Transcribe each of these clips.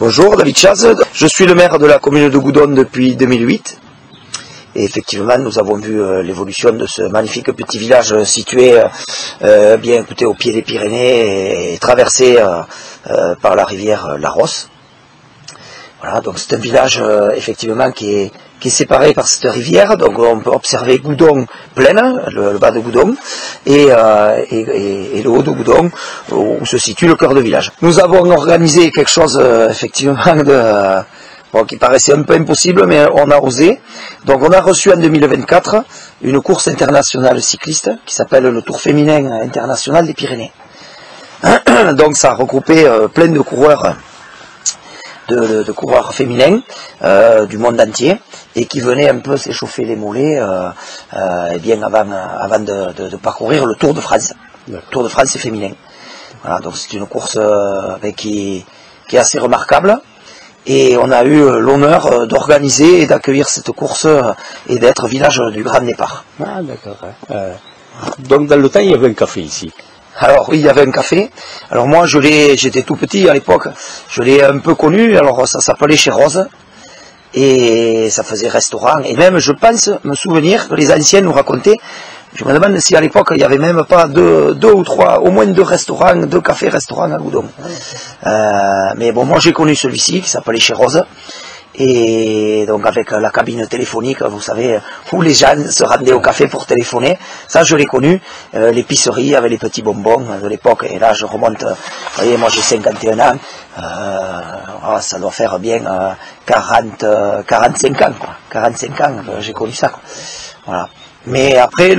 Bonjour, David Chaz. Je suis le maire de la commune de Goudon depuis 2008. Et effectivement, nous avons vu l'évolution de ce magnifique petit village situé bien écoutez, au pied des Pyrénées et traversé par la rivière La Rosse. Voilà, donc c'est un village effectivement qui est séparé par cette rivière, donc on peut observer Goudon pleine, le bas de Goudon, et le haut de Goudon, où se situe le cœur de village. Nous avons organisé quelque chose effectivement qui paraissait un peu impossible, mais on a osé. Donc on a reçu en 2024 une course internationale cycliste qui s'appelle le Tour féminin international des Pyrénées. Donc ça a regroupé plein de coureurs. De coureurs féminins du monde entier et qui venaient un peu s'échauffer les mollets bien avant de parcourir le Tour de France. Le Tour de France féminin. Voilà, donc c'est une course qui est assez remarquable et on a eu l'honneur d'organiser et d'accueillir cette course et d'être village du Grand Départ. Ah d'accord. Donc dans le temps il y avait un café ici. Alors oui, il y avait un café. Alors moi, j'étais tout petit à l'époque. Je l'ai un peu connu. Alors ça s'appelait Chez Rose. Et ça faisait restaurant. Et même, je pense me souvenir que les anciens nous racontaient. Je me demande si à l'époque, il n'y avait même pas deux ou trois, au moins 2 restaurants, 2 cafés-restaurants à Goudon. Mais bon, moi j'ai connu celui-ci qui s'appelait Chez Rose. Et donc avec la cabine téléphonique, vous savez, où les gens se rendaient au café pour téléphoner, ça je l'ai connu, l'épicerie avec les petits bonbons de l'époque, et là je remonte, vous voyez, moi j'ai 51 ans, ça doit faire bien 45 ans, quoi. 45 ans, j'ai connu ça, quoi. Voilà. Mais après,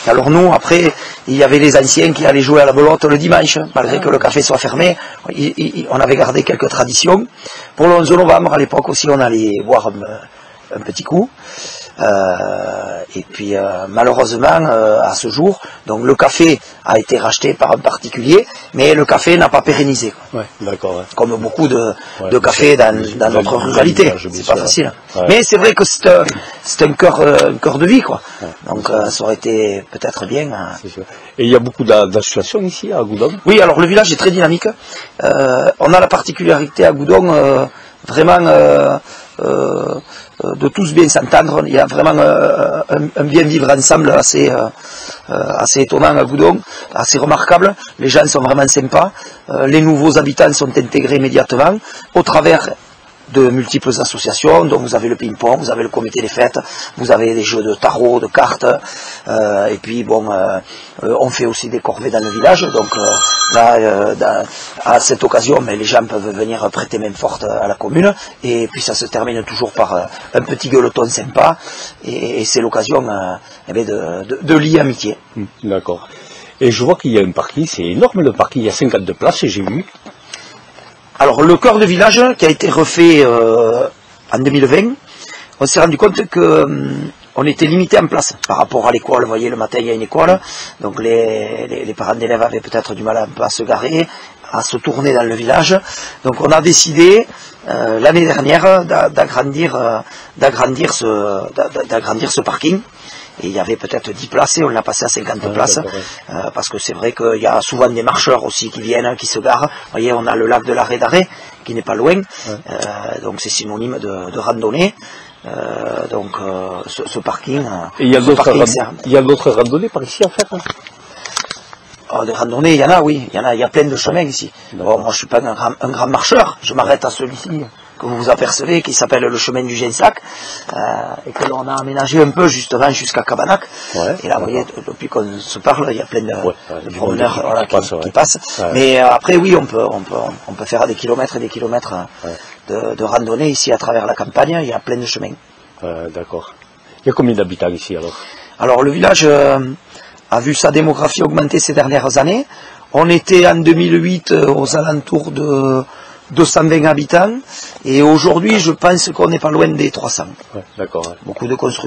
alors nous, après, il y avait les anciens qui allaient jouer à la belote le dimanche, malgré que le café soit fermé. On avait gardé quelques traditions. Pour le 11 novembre, à l'époque aussi, on allait boire un petit coup. Et puis, malheureusement, à ce jour, donc le café a été racheté par un particulier, mais le café n'a pas pérennisé. Ouais, d'accord. Ouais. Comme beaucoup de cafés dans notre ruralité, c'est pas facile. Ouais. Mais c'est vrai que c'est un cœur de vie, quoi. Ouais. Donc ça aurait été peut-être bien. Et il y a beaucoup d'associations ici à Goudon? Oui, alors le village est très dynamique. On a la particularité à Goudon, vraiment de tous bien s'entendre. Il y a vraiment un bien vivre ensemble assez étonnant à Goudon, assez remarquable. Les gens sont vraiment sympas. Les nouveaux habitants sont intégrés immédiatement au travers de multiples associations, dont vous avez le ping-pong, vous avez le comité des fêtes, vous avez des jeux de tarot, de cartes, et puis bon, on fait aussi des corvées dans le village, donc là, à cette occasion, mais les gens peuvent venir prêter main forte à la commune, et puis ça se termine toujours par un petit gueuleton sympa, et c'est l'occasion de lier amitié. D'accord. Et je vois qu'il y a un parking, c'est énorme le parking, il y a 52 places, j'ai vu. Alors le cœur de village qui a été refait en 2020, on s'est rendu compte que on était limité en place par rapport à l'école. Vous voyez, le matin il y a une école, donc les parents d'élèves avaient peut-être du mal un peu à se garer, à se tourner dans le village. Donc on a décidé l'année dernière d'agrandir ce parking. Et il y avait peut-être 10 places et on l'a passé à 50 places, parce que c'est vrai qu'il y a souvent des marcheurs aussi qui viennent, qui se garent. Vous voyez, on a le lac de l'Arrêt d'Arrêt, qui n'est pas loin, donc c'est synonyme de randonnée. Donc ce parking... Et il y a d'autres randonnées par ici à faire, hein? Oh, des randonnées, il y en a, oui, il y a plein de chemins ici. Bon, moi je suis pas un grand marcheur, je m'arrête à celui-ci que vous apercevez, qui s'appelle le chemin du Gensac, et que l'on a aménagé un peu justement jusqu'à Cabanac. Ouais, et là, vous voyez, depuis qu'on se parle, il y a plein de promeneurs qui passent. Ouais. Mais après, oui, on peut faire des kilomètres et des kilomètres de randonnée ici à travers la campagne, il y a plein de chemins. D'accord. Il y a combien d'habitants ici alors? Alors le village a vu sa démographie augmenter ces dernières années. On était en 2008 aux alentours de 220 habitants, et aujourd'hui je pense qu'on n'est pas loin des 300. Ouais, d'accord. Ouais. Beaucoup de constructions.